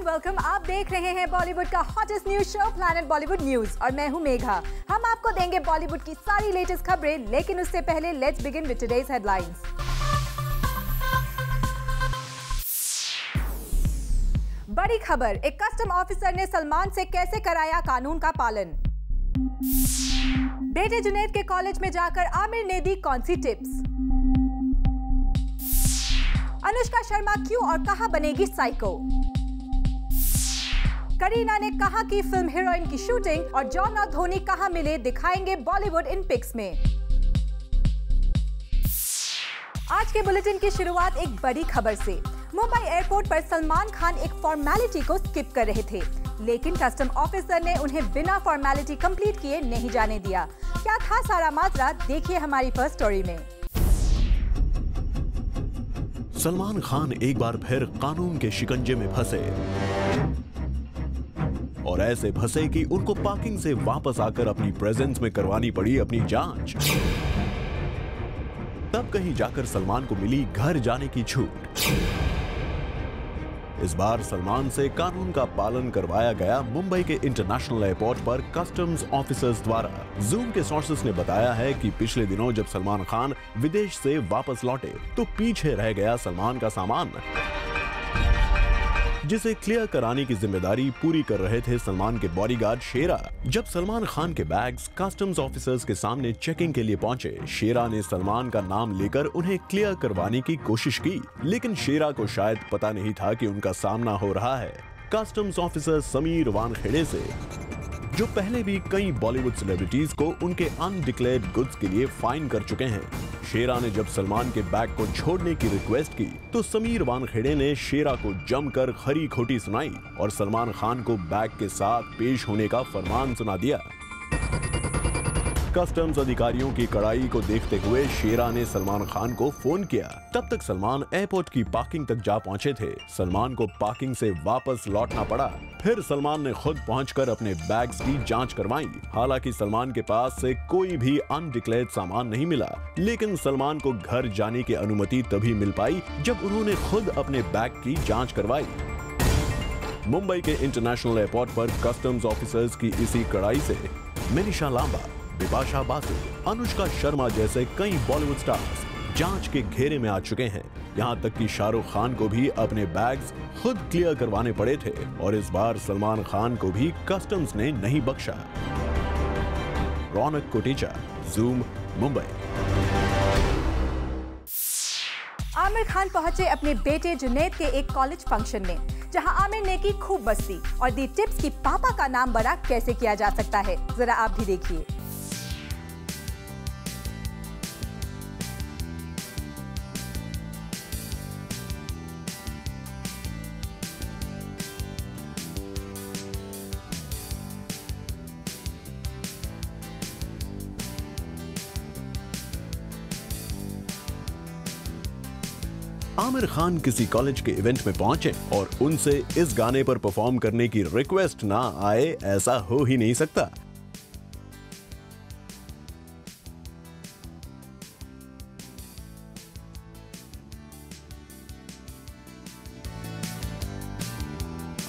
And welcome. आप देख रहे हैं बॉलीवुड का hottest news show planet Bollywood news और मैं हूं मेघा। हम आपको देंगे बॉलीवुड की सारी लेटेस्ट खबरें, लेकिन उससे पहले let's begin with today's headlines. बड़ी खबर, एक कस्टम ऑफिसर ने सलमान से कैसे कराया कानून का पालन। बेटे जुनैद के कॉलेज में जाकर आमिर ने दी कौन सी टिप्स। अनुष्का शर्मा क्यों और कहां बनेगी साइको। करीना ने कहा कि फिल्म हीरोइन की शूटिंग और जॉन और धोनी कहां मिले, दिखाएंगे बॉलीवुड इन पिक्स में। आज के बुलेटिन की शुरुआत एक बड़ी खबर से। मुंबई एयरपोर्ट पर सलमान खान एक फॉर्मेलिटी को स्किप कर रहे थे, लेकिन कस्टम ऑफिसर ने उन्हें बिना फॉर्मेलिटी कंप्लीट किए नहीं जाने दिया। क्या था सारा माजरा, देखिए हमारी फर्स्ट स्टोरी में। सलमान खान एक बार फिर कानून के शिकंजे में फंसे और ऐसे फंसे कि उनको पार्किंग से वापस आकर अपनी प्रेजेंस में करवानी पड़ी अपनी जांच। तब कहीं जाकर सलमान को मिली घर जाने की छूट। इस बार सलमान से कानून का पालन करवाया गया मुंबई के इंटरनेशनल एयरपोर्ट पर कस्टम्स ऑफिसर्स द्वारा। जूम के सोर्सेस ने बताया है कि पिछले दिनों जब सलमान खान विदेश से वापस लौटे तो पीछे रह गया सलमान का सामान, जिसे क्लियर कराने की जिम्मेदारी पूरी कर रहे थे सलमान के बॉडीगार्ड शेरा। जब सलमान खान के बैग्स कस्टम्स ऑफिसर्स के सामने चेकिंग के लिए पहुंचे, शेरा ने सलमान का नाम लेकर उन्हें क्लियर करवाने की कोशिश की, लेकिन शेरा को शायद पता नहीं था कि उनका सामना हो रहा है कस्टम्स ऑफिसर समीर वानखेड़े से, जो पहले भी कई बॉलीवुड सेलिब्रिटीज को उनके अनडिक्लेयर्ड गुड्स के लिए फाइन कर चुके हैं। शेरा ने जब सलमान के बैग को छोड़ने की रिक्वेस्ट की तो समीर वानखेड़े ने शेरा को जमकर खरी खोटी सुनाई और सलमान खान को बैग के साथ पेश होने का फरमान सुना दिया। कस्टम्स अधिकारियों की कड़ाई को देखते हुए शेरा ने सलमान खान को फोन किया। तब तक सलमान एयरपोर्ट की पार्किंग तक जा पहुंचे थे। सलमान को पार्किंग से वापस लौटना पड़ा। फिर सलमान ने खुद पहुंचकर अपने बैग्स की जांच करवाई। हालांकि सलमान के पास से कोई भी अनडिक्लेयर्ड सामान नहीं मिला, लेकिन सलमान को घर जाने की अनुमति तभी मिल पाई जब उन्होंने खुद अपने बैग की जांच करवाई। मुंबई के इंटरनेशनल एयरपोर्ट पर कस्टम्स ऑफिसर्स की इसी कड़ाई से मनीषा लांबा, बिपाशा बासु, अनुष्का शर्मा जैसे कई बॉलीवुड स्टार्स जांच के घेरे में आ चुके हैं। यहां तक कि शाहरुख खान को भी अपने बैग्स खुद क्लियर करवाने पड़े थे और इस बार सलमान खान को भी कस्टम्स ने नहीं बख्शा। रौनक कोटेचा, जूम, मुंबई। आमिर खान पहुंचे अपने बेटे जुनैद के एक कॉलेज फंक्शन में, जहां आमिर ने की खूब मस्ती और दी टिप्स कि पापा का नाम बड़ा कैसे किया जा सकता है। जरा आप भी देखिए। आमिर खान किसी कॉलेज के इवेंट में पहुंचे और उनसे इस गाने पर परफॉर्म करने की रिक्वेस्ट ना आए, ऐसा हो ही नहीं सकता।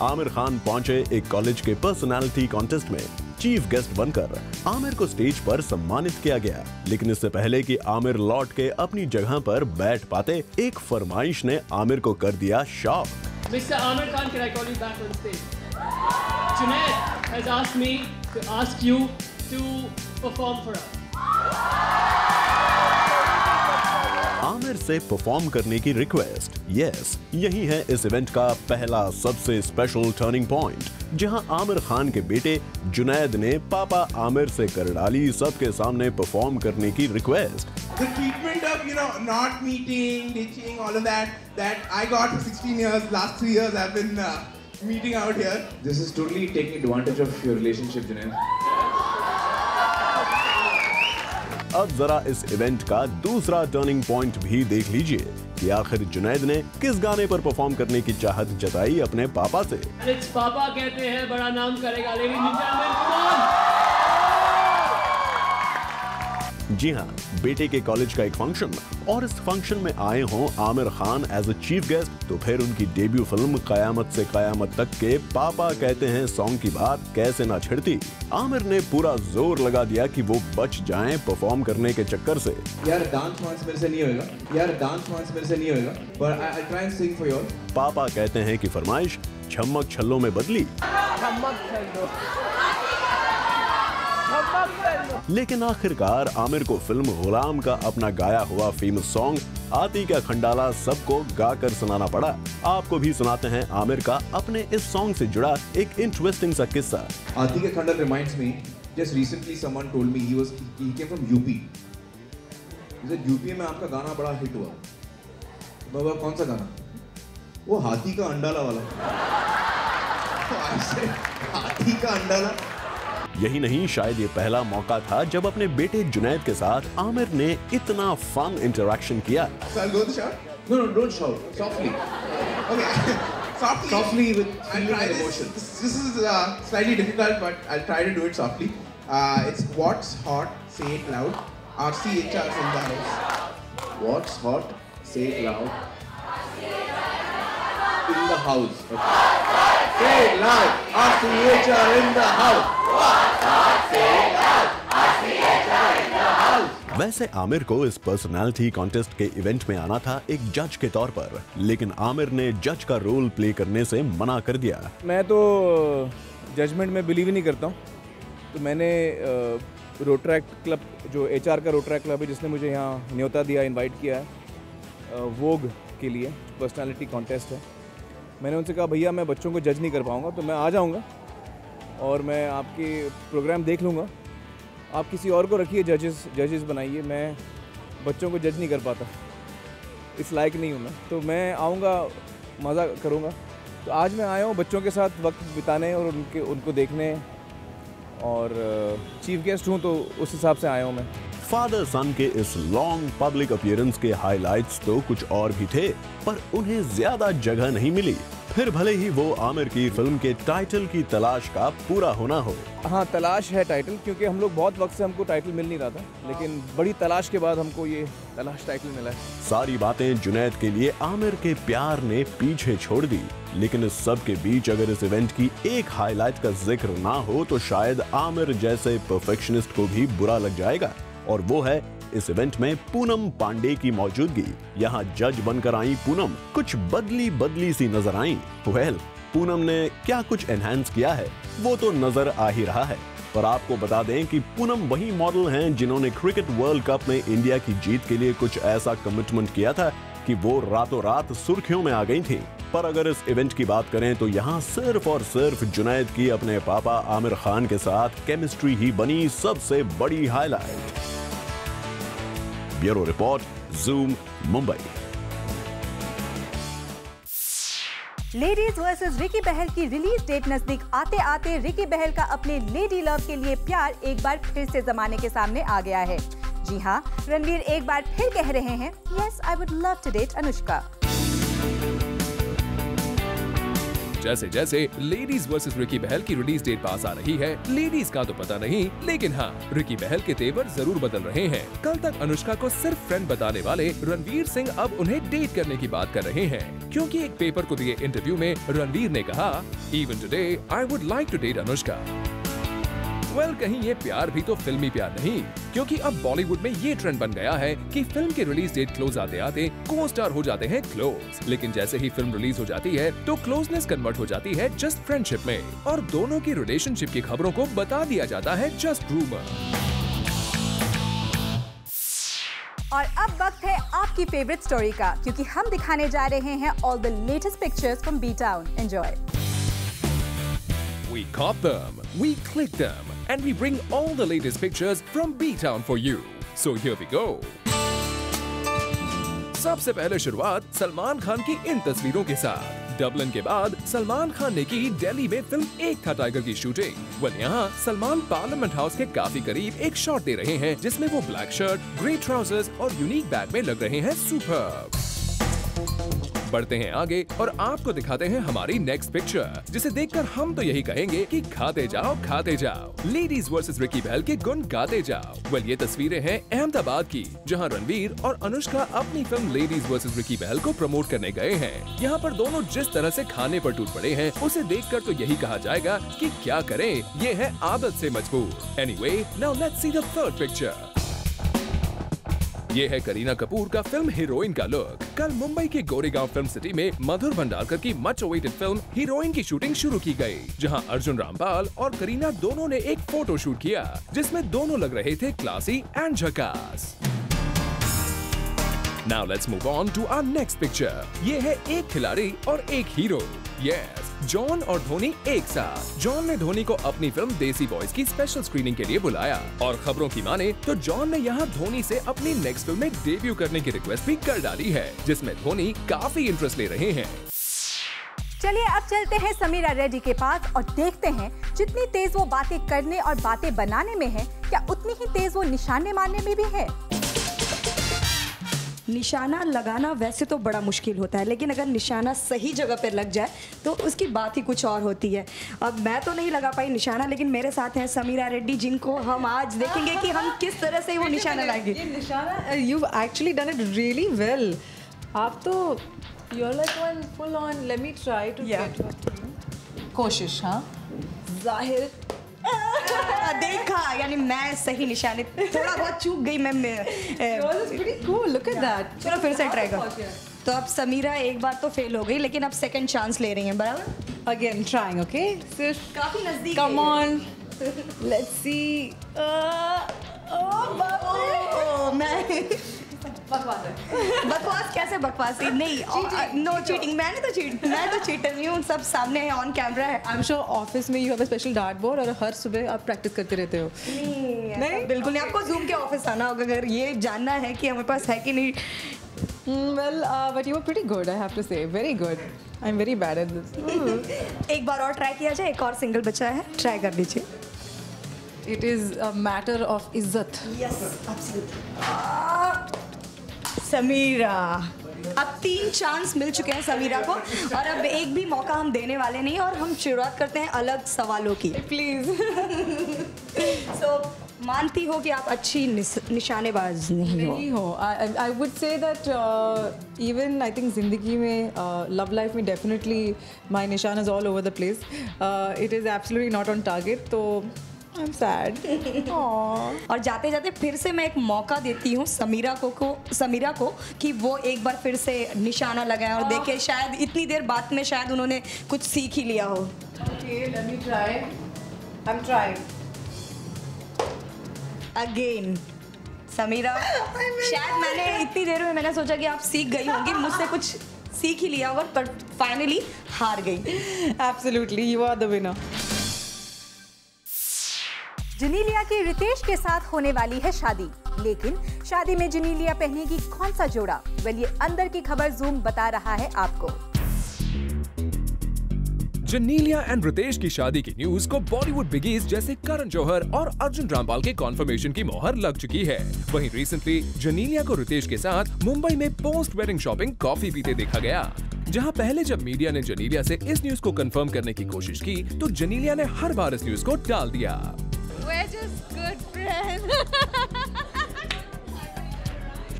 आमिर खान पहुंचे एक कॉलेज के पर्सनालिटी कॉन्टेस्ट में। चीफ गेस्ट बनकर आमिर को स्टेज पर सम्मानित किया गया, लेकिन इससे पहले कि आमिर लौट के अपनी जगह पर बैठ पाते, एक फरमाइश ने आमिर को कर दिया shock. Mr. Amir Khan, can I call you back on stage? Junaid has asked me to ask you to perform for us. Aamir से परफॉर्म करने की रिक्वेस्ट। यस, यही है इस इवेंट का पहला सबसे स्पेशल टर्निंग पॉइंट, जहां आमिर खान के बेटे जुनैद ने पापा आमिर से कर डाली सबके सामने परफॉर्म करने की request. The treatment of, not meeting, ditching, all of that I got for 16 years, last 3 years I've been meeting out here. This is totally taking advantage of your relationship, Junaid. अब जरा इस event का दूसरा turning point भी देख लीजिए कि आखिर जुनैद ने किस गाने पर परफॉर्म करने की चाहत जताई अपने पापा से। पापा कहते हैं बड़ा नाम करेगा, ladies and gentlemen, come on! जी हाँ, बेटे के कॉलेज का एक फंक्शन, और इस फंक्शन में आए हों Aamir Khan as a chief guest, तो फिर उनकी डेब्यू फिल्म कयामत से कयामत तक के पापा कहते हैं सॉन्ग की बात कैसे ना छिड़ती। आमिर ने पूरा जोर लगा दिया कि वो बच जाएं परफॉर्म करने के चक्कर से। यार डांस वांस मेरे से नहीं होएगा, but I'll try and sing for you all. पापा कहते हैं कि फरमाइश छम्मक छल्लों में बदली, लेकिन आखिरकार आमिर को फिल्म गुलाम का अपना गाया हुआ फेमस सॉन्ग आती का खंडाला सबको गाकर सुनाना पड़ा। आपको भी सुनाते हैं आमिर का अपने इस सॉन्ग से जुड़ा एक इंटरेस्टिंग सा किस्सा। आती का Khandala reminds me, just recently someone told me he came from UP. He said UP में आपका गाना बड़ा हिट हुआ। बाबा कौन सा गाना? वो हाथी का अंडाला वाला। हाथी का अंडाला। यही नहीं, शायद ये पहला मौका था जब अपने बेटे जुनैद के साथ आमिर ने इतना फन इंटरेक्शन किया। So I'll go the shot? No, don't shout. Softly. Okay. Softly with I'll feeling try and this. emotion. This is slightly difficult, but I'll try to do it softly. It's what's hot, say it loud. RCHR's in the house. What's hot? Say it loud. In the house. Okay. Say it loud. RCHR in the house. What's hot? Say it loud. RCHR in the house. वैसे आमिर को इस personality contest के event में आना था एक जज के तौर पर, लेकिन आमिर ने जज का रोल प्ले करने से मना कर दिया। मैं तो जजमेंट में बिलीव ही नहीं करता हूँ, तो मैंने रोट्रैक्ट क्लब, जो HR का रोट्रैक्ट क्लब है जिसने मुझे यहाँ न्योता दिया, इनवाइट किया है वोग के लिए, पर्सनालिटी कॉन्टेस्ट है, मैंने उनसे कहा भैया मैं बच्चों को जज नहीं कर पाऊँगा, तो मैं आ जाऊँगा और मैं आपके प्रोग्राम देख लूँगा, आप किसी और को रखिए जजेस बनाइए, मैं बच्चों को जज नहीं कर पाता, इस लायक नहीं हूँ मैं, तो मैं आऊँगा, मज़ा करूँगा। तो आज मैं आया हूँ बच्चों के साथ वक्त बिताने और उनको देखने, और चीफ गेस्ट हूँ तो उस हिसाब से आया हूँ मैं। फादर सन के इस लॉन्ग पब्लिक अपीयरेंस के हाइलाइट्स तो कुछ और भी थे, पर उन्हें ज्यादा जगह नहीं मिली, फिर भले ही वो आमिर की फिल्म के टाइटल की तलाश का पूरा होना हो। हाँ, तलाश है टाइटल, क्योंकि हम लोग बहुत वक्त से हमको टाइटल मिल नहीं रहा था, लेकिन बड़ी तलाश के बाद हमको ये तलाश टाइटल मिला है। सारी बातें जुनैद के लिए आमिर के प्यार ने पीछे छोड़ दी, लेकिन इस सब के बीच अगर इस इवेंट की एक हाईलाइट का जिक्र ना हो तो शायद आमिर जैसे परफेक्शनिस्ट को भी बुरा लग जाएगा, और वो है इस इवेंट में पूनम पांडे की मौजूदगी। यहाँ जज बनकर आई पूनम कुछ बदली सी नजर आई। वेल, पूनम ने क्या कुछ एनहांस किया है वो तो नजर आ ही रहा है, पर आपको बता दें कि पूनम वही मॉडल हैं जिन्होंने क्रिकेट वर्ल्ड कप में इंडिया की जीत के लिए कुछ ऐसा कमिटमेंट किया था कि वो रातों रात सुर्खियों में आ गई थी। पर अगर इस इवेंट की बात करें तो यहाँ सिर्फ और सिर्फ जुनैद की अपने पापा आमिर खान के साथ केमिस्ट्री ही बनी सबसे बड़ी highlight. Bureau report, zoom, Mumbai. Ladies versus Ricky Bahl की रिलीज डेट नजदीक आते आते रिकी बहल का अपने लेडी लव के लिए प्यार एक बार फिर से जमाने के सामने आ गया है। जी हाँ, रणवीर एक बार फिर कह रहे हैं, yes I would love to date Anushka. जैसे जैसे लेडीज वर्सेस रिकी बहल की रिलीज डेट पास आ रही है, लेडीज का तो पता नहीं, लेकिन हाँ, रिकी बहल के तेवर जरूर बदल रहे हैं। कल तक अनुष्का को सिर्फ फ्रेंड बताने वाले रणवीर सिंह अब उन्हें डेट करने की बात कर रहे हैं, क्योंकि एक पेपर को दिए इंटरव्यू में रणवीर ने कहा, even today I would like to date Anushka. Well, कहीं ये प्यार भी तो फिल्मी प्यार नहीं, क्योंकि अब बॉलीवुड में ये ट्रेंड बन गया है कि फिल्म की रिलीज डेट क्लोज आते आते को स्टार हो जाते हैं क्लोज, लेकिन जैसे ही फिल्म रिलीज हो जाती है तो क्लोजनेस कन्वर्ट हो जाती है जस्ट फ्रेंडशिप में, और दोनों की रिलेशनशिप की खबरों को बता दिया जाता है जस्ट रूमर। और अब वक्त है आपकी फेवरेट स्टोरी का, क्योंकि हम दिखाने जा रहे हैं all the latest pictures from B town. Enjoy. We caught them, we clicked them, and we bring all the latest pictures from B-Town for you. So here we go. सबसे पहले शुरुआत सलमान खान की इन तस्वीरों के साथ। डबलिन के बाद सलमान खान ने की दिल्ली में फिल्म एक था टाइगर की शूटिंग। वह यहाँ सलमान पार्लियामेंट हाउस के काफी करीब एक शॉट दे रहे हैं, जिसमें वो ब्लैक शर्ट, ग्रे ट्राउजर्स और यूनिक बैग में लग रहे हैं सुपर्ब। बढ़ते हैं आगे और आपको दिखाते हैं हमारी नेक्स्ट पिक्चर, जिसे देखकर हम तो यही कहेंगे कि खाते जाओ। लेडीज वर्सेस रिकी बहल के गुण गाते जाओ। वेल, ये तस्वीरें हैं अहमदाबाद की, जहां रणवीर और अनुष्का अपनी फिल्म लेडीज वर्सेस रिकी बहल को प्रमोट करने गए हैं। यहाँ पर दोनों जिस तरह से खाने पर टूट पड़े हैं, उसे देखकर तो यही कहा जाएगा कि क्या करें, ये है आदत से मजबूर। Anyway, now let's see the third picture. ये है करीना कपूर का फिल्म हीरोइन का लुक। कल मुंबई के गोरेगांव फिल्म सिटी में मधुर भंडारकर की मच अवेटेड फिल्म हीरोइन की शूटिंग शुरू की गई, जहां अर्जुन रामपाल और करीना दोनों ने एक फोटो शूट किया, जिसमें दोनों लग रहे थे क्लासी एंड झकास। Now let's move on to our next picture. ये है एक खिलाड़ी और एक हीरो। Yes, जॉन और धोनी एक साथ। जॉन ने धोनी को अपनी फिल्म देसी बॉयज की स्पेशल स्क्रीनिंग के लिए बुलाया और खबरों की माने तो जॉन ने यहाँ धोनी से अपनी नेक्स्ट फिल्म में डेब्यू करने की रिक्वेस्ट भी कर डाली है, जिसमें धोनी काफी इंटरेस्ट ले रहे हैं। चलिए अब चलते हैं समीरा रेड्डी के पास और देखते हैं जितनी तेज वो बातें करने और बातें बनाने में है, क्या उतनी ही तेज वो निशाने मारने में भी है। निशाना लगाना वैसे तो बड़ा मुश्किल होता है, लेकिन अगर निशाना सही जगह पर लग जाए तो उसकी बात ही कुछ और होती है। अब मैं तो नहीं लगा पाई निशाना, लेकिन मेरे साथ हैं समीरा रेड्डी, जिनको हम आज देखेंगे कि हम किस तरह से वो निशाना लगाएंगे। ये निशाना, you've actually done it really well. आप तो you're like one full on. Let me try to get कोशिश। हाँ, जाहिर देखा, यानी मैं सही निशाने, थोड़ा बहुत चूक गई मैं। pretty cool. Look at that. चलो फिर से ट्राई कर। तो अब समीरा एक बार तो फेल हो गई, लेकिन अब सेकंड चांस ले रही हैं, बराबर? Again trying, okay? सिर्फ काफी नजदीक। Come on. Let's see. मैं बकवास है। बकवास कैसे बकवास? नहीं, नो चीटिंग। मैं तो चीटर नहीं हूँ, सब सामने है, ऑन कैमरा है। I'm sure ऑफिस में you have a special dart board और हर सुबह आप प्रैक्टिस करते रहते हो। नहीं, बिल्कुल नहीं। आपको जूम के ऑफिस आना होगा अगर ये जानना है कि हमारे पास है कि नहीं। Well, but you were pretty good, I have to say. Very good. I'm very bad at this. एक बार और ट्राई किया जाए, एक और सिंगल बचा है, ट्राई कर लीजिए। It is a matter of इज्जत। Yes, absolutely. समीरा, अब 3 चांस मिल चुके हैं समीरा को और अब एक भी मौका हम देने वाले नहीं, और हम शुरुआत करते हैं अलग सवालों की। प्लीज। मानती हो कि आप अच्छी निशानेबाज नहीं हो? I would say that even I think जिंदगी में love life में definitely my निशान is all over the place. It is absolutely not on target. तो I'm sad. और जाते जाते फिर से मैं एक मौका देती हूँ समीरा को कि वो एक बार फिर से निशाना लगाएं और देखें, शायद इतनी देर बाद में शायद उन्होंने कुछ सीख ही लिया हो। Okay, let me try. I'm trying. Again, Samira, शायद मैंने इतनी देर में मैंने सोचा कि आप सीख गई होंगी, मुझसे कुछ सीख ही लिया होगा, पर फाइनली हार गई। Absolutely, you are the winner. Genelia की रितेश के साथ होने वाली है शादी, लेकिन शादी में जेनेलिया पहनेगी कौन सा जोड़ा? वेल, ये अंदर की खबर जूम बता रहा है आपको। जेनेलिया एंड रितेश की शादी की न्यूज को बॉलीवुड बिगीज जैसे करण जौहर और अर्जुन रामपाल के कॉन्फर्मेशन की मोहर लग चुकी है। वहीं रिसेंटली जेनेलिया को रितेश के साथ मुंबई में पोस्ट वेडिंग शॉपिंग कॉफी पीते देखा गया, जहां पहले जब मीडिया ने जेनेलिया से इस न्यूज को कंफर्म करने की कोशिश की तो जेनेलिया ने हर बार इस न्यूज को टाल दिया। We're just good friends.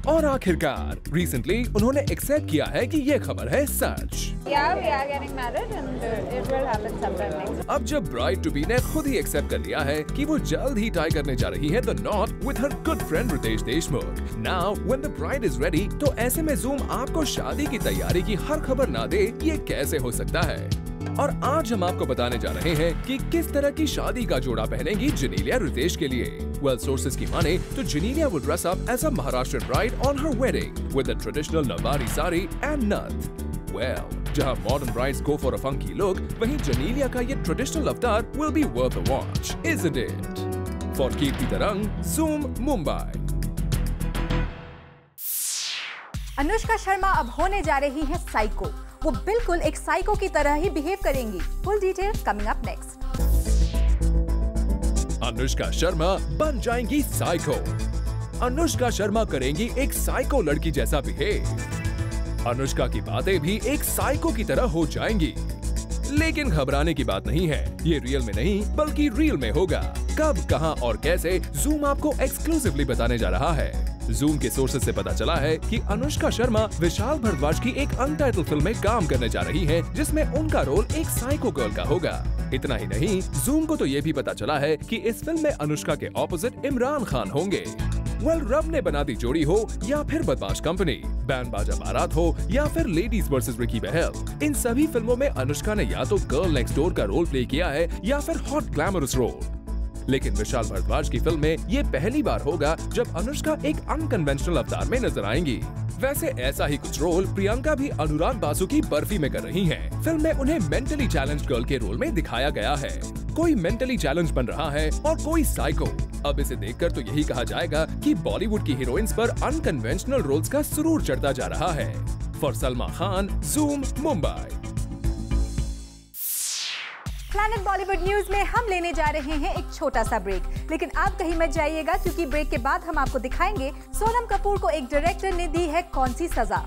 और आखिरकार रिसेंटली उन्होंने एक्सेप्ट किया है कि ये खबर है सच। Yeah, we are getting married and it will happen sometime next. अब जब ब्राइड टू बी ने खुद ही एक्सेप्ट कर लिया है कि वो जल्द ही टाई करने जा रही है the knot with her good friend Riteish Deshmukh. Now when the bride is ready, तो ऐसे में जूम आपको शादी की तैयारी की हर खबर ना दे, ये कैसे हो सकता है? और आज हम आपको बताने जा रहे हैं कि किस तरह की शादी का जोड़ा पहनेंगी जेनेलिया रितेश के लिए। वेल, सोर्सेज की माने तो Genelia would dress up as a Maharashtrian bride on her wedding with a traditional Navari sari and nath. Well, जहां modern brides go for a funky look, वहीं जेनेलिया का ये traditional अवतार will be worth a watch, isn't it? For Keerti Tarang, Zoom, Mumbai. Anushka Sharma अब होने जा रही हैं साइको। वो बिल्कुल एक साइको की तरह ही बिहेव करेंगी। Full details coming up next. Anushka Sharma बन जाएंगी साइको। अनुष्का शर्मा करेंगी एक साइको लड़की जैसा बिहेव। अनुष्का की बातें भी एक साइको की तरह हो जाएंगी। लेकिन घबराने की बात नहीं है, ये रियल में नहीं बल्कि रील में होगा। कब, कहां और कैसे, जूम आपको एक्सक्लूसिवली बताने जा रहा है। जूम के सोर्सेज से पता चला है कि अनुष्का शर्मा विशाल भारद्वाज की एक अनटाइटल फिल्म में काम करने जा रही हैं, जिसमें उनका रोल एक साइको गर्ल का होगा। इतना ही नहीं, जूम को तो ये भी पता चला है कि इस फिल्म में अनुष्का के ऑपोजिट इमरान खान होंगे। रब ने बना दी जोड़ी हो या फिर बदमाश कंपनी, बैंड बाजा बारात हो या फिर लेडीज वर्सेस रिकी बहल, इन सभी फिल्मों में अनुष्का ने या तो गर्ल नेक्स्ट डोर का रोल प्ले किया है या फिर हॉट ग्लैमरस रोल। लेकिन विशाल भारद्वाज की फिल्म में ये पहली बार होगा जब अनुष्का एक अनकन्वेंशनल अवतार में नजर आएंगी। वैसे ऐसा ही कुछ रोल प्रियंका भी अनुराग बासु की बर्फी में कर रही हैं। फिल्म में उन्हें मेंटली चैलेंज्ड गर्ल के रोल में दिखाया गया है। कोई मेंटली चैलेंज बन रहा है और कोई साइको। अब इसे देखकर तो यही कहा जाएगा कि बॉलीवुड की हीरोइंस पर अनकन्वेंशनल रोल्स का सुरूर चढ़ता जा रहा है। For Salma Khan, zoom, Mumbai. Planet Bollywood news में हम लेने जा रहे हैं एक छोटा सा ब्रेक, लेकिन आप कहीं मत जाइएगा क्योंकि ब्रेक के बाद हम आपको दिखाएंगे सोनम कपूर को एक डायरेक्टर ने दी है कौन सी सजा।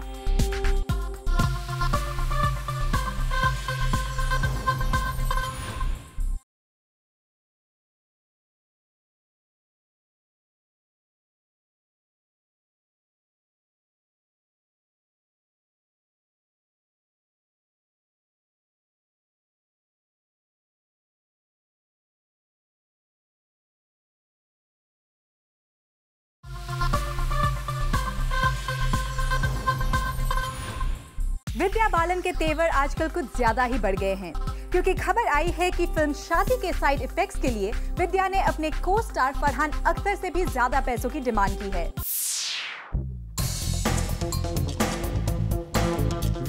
विद्या बालन के तेवर आजकल कुछ ज्यादा ही बढ़ गए हैं, क्योंकि खबर आई है कि फिल्म शादी के साइड इफेक्ट्स के लिए विद्या ने अपने को स्टार फरहान अख्तर से भी ज्यादा पैसों की डिमांड की है।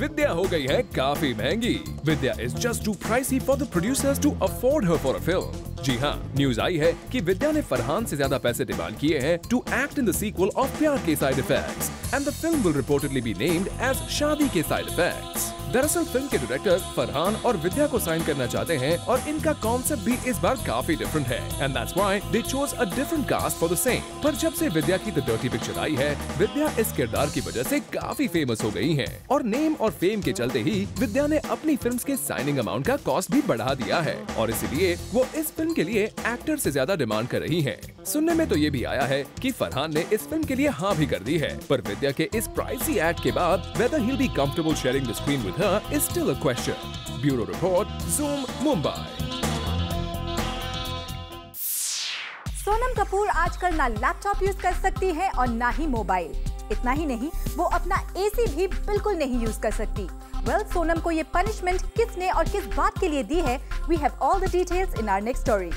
विद्या हो गई है काफी महंगी। Vidya is just too pricey for the producers to afford her for a film. जी हाँ, न्यूज आई है कि विद्या ने फरहान से ज्यादा पैसे डिमांड किए हैं to act in the sequel of Pyaar Ke side effects, and the film will reportedly be named as Shaadi Ke side effects. दरअसल फिल्म के डायरेक्टर फरहान और विद्या को साइन करना चाहते हैं और इनका कॉन्सेप्ट भी इस बार काफी डिफरेंट है, and that's why they chose a different caste for the same. पर जब से विद्या की द डर्टी पिक्चर आई है, विद्या इस किरदार की वजह से काफी फेमस हो गई हैं, और नेम और फेम के चलते ही विद्या ने अपनी फिल्म्स के साइनिंग अमाउंट का कॉस्ट भी बढ़ा दिया है, और इसीलिए वो इस फिल्म के लिए एक्टर से ज्यादा डिमांड कर रही हैं। सुनने में तो ये भी आया है कि फरहान ने इस फिल्म के लिए हाँ भी कर दी है, पर विद्या के इस प्राइसी एक्ट के बाद whether he'll be comfortable sharing the screen with her is still a question. Bureau Report, Zoom, Mumbai. Sonam Kapoor आजकल ना लैपटॉप यूज कर सकती है और ना ही मोबाइल। इतना ही नहीं, वो अपना एसी भी बिल्कुल नहीं यूज कर सकती। सोनम को ये पनिशमेंट किसने और किस बात के लिए दी है? We have all the details in our next story.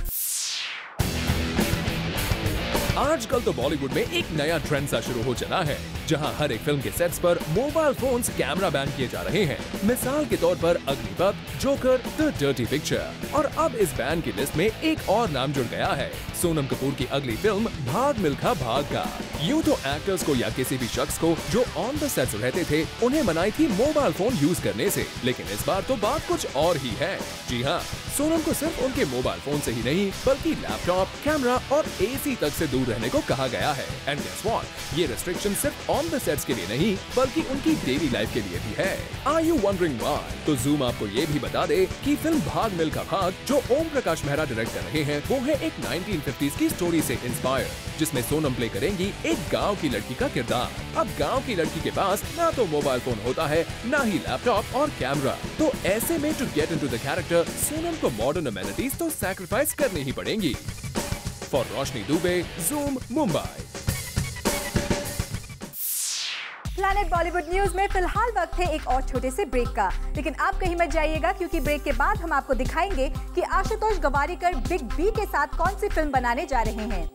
आजकल तो बॉलीवुड में एक नया ट्रेंड सा शुरू हो चला है, जहां हर एक फिल्म के सेट्स पर मोबाइल फोन्स कैमरा बैन किए जा रहे हैं। मिसाल के तौर पर Agneepath, Joker, The Dirty Picture, और अब इस बैन की लिस्ट में एक और नाम जुड़ गया है, सोनम कपूर की अगली फिल्म भाग मिल्खा भाग का। यूं तो एक्टर्स को या किसी भी शख्स को जो ऑन द सेट्स रहते थे उन्हें मनाई थी मोबाइल फोन यूज करने से, लेकिन इस बार तो बात कुछ और ही है। जी हाँ, सोनम को सिर्फ उनके मोबाइल फोन से ही नहीं बल्कि लैपटॉप, कैमरा और एसी तक से दूर रहने को कहा गया है। एंड गेस व्हाट, ये रेस्ट्रिक्शन सिर्फ ऑन द सेट्स के लिए नहीं बल्कि उनकी डेली लाइफ के लिए भी है। Are you wondering why? तो जूम आपको ये भी बता दे कि फिल्म भाग मिल्खा भाग जो ओम प्रकाश मेहरा डायरेक्ट कर रहे हैं, वो है एक 1950s की स्टोरी से इंस्पायर्ड, जिसमें सोनम प्ले करेंगी एक गाँव की लड़की का किरदार। अब गाँव की लड़की के पास ना तो मोबाइल फोन होता है, ना ही लैपटॉप और कैमरा, तो ऐसे में to get into the character Sonam को मॉडर्न अमेनिटीज तो सैक्रिफाइस करनी ही पड़ेंगी। For Roshni Dubey, Zoom, Mumbai. Planet Bollywood news में फिलहाल वक्त है एक और छोटे से ब्रेक का, लेकिन आप कहीं मत जाइएगा क्योंकि ब्रेक के बाद हम आपको दिखाएंगे कि आशुतोष गवारीकर बिग बी के साथ कौन सी फिल्म बनाने जा रहे हैं।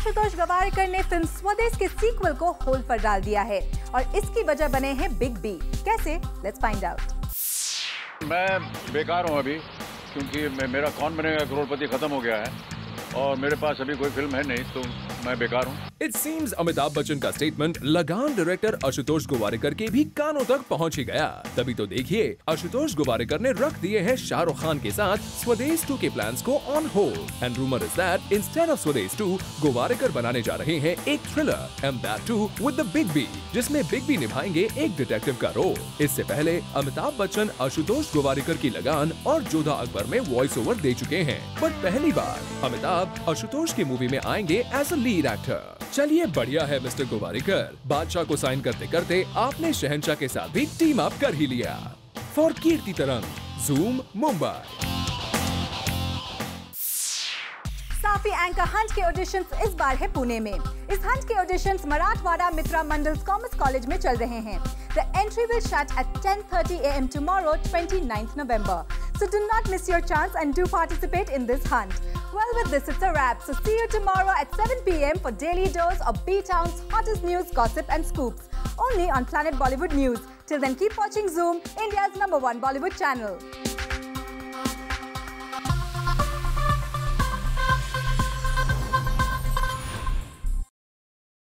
आशुतोष गवारकर ने फिल्म स्वदेश के सीक्वल को होल्ड पर डाल दिया है और इसकी वजह बने हैं बिग बी। कैसे? Let's find out. मैं बेकार हूं अभी, क्योंकि मेरा कौन बनेगा करोड़पति खत्म हो गया है और मेरे पास अभी कोई फिल्म है नहीं, तो मैं बेकार हूँ। It seems अमिताभ बच्चन का स्टेटमेंट लगान डायरेक्टर आशुतोष गोवारिकर के भी कानों तक पहुंच ही गया। तभी तो देखिए, आशुतोष गोवारिकर ने रख दिए हैं शाहरुख खान के साथ स्वदेश 2 के प्लान्स को on hold and rumour is that instead of Swades 2 Gowariker बनाने जा रहे हैं एक thriller and that too with the big B, जिसमें बिग बी निभाएंगे एक डिटेक्टिव का रोल। इससे पहले अमिताभ बच्चन आशुतोष गोवारिकर की लगान और जोधा अकबर में वॉइस ओवर दे चुके हैं, बट पहली बार अमिताभ आशुतोष की मूवी में आएंगे एज अ लीड एक्टर। चलिए, बढ़िया है मिस्टर गोवारिकर, बादशाह को साइन करते करते आपने शहंशाह के साथ भी टीम अप कर ही लिया। फॉर कीर्ति तरंग, जूम, मुंबई। साफी एंकर हंट के ऑडिशंस इस बार है पुणे में। इस हंट के ऑडिशंस मराठवाड़ा मित्रा मंडल कॉमर्स कॉलेज में चल रहे हैं। The entry will shut at 10:30 a.m. tomorrow, 29th November. So do not miss your chance and do participate in this hunt. Well, with this, it's a wrap. So see you tomorrow at 7 p.m. for Daily Dose of B-Town's hottest news, gossip and scoops. Only on Planet Bollywood News. Till then, keep watching Zoom, India's #1 Bollywood channel.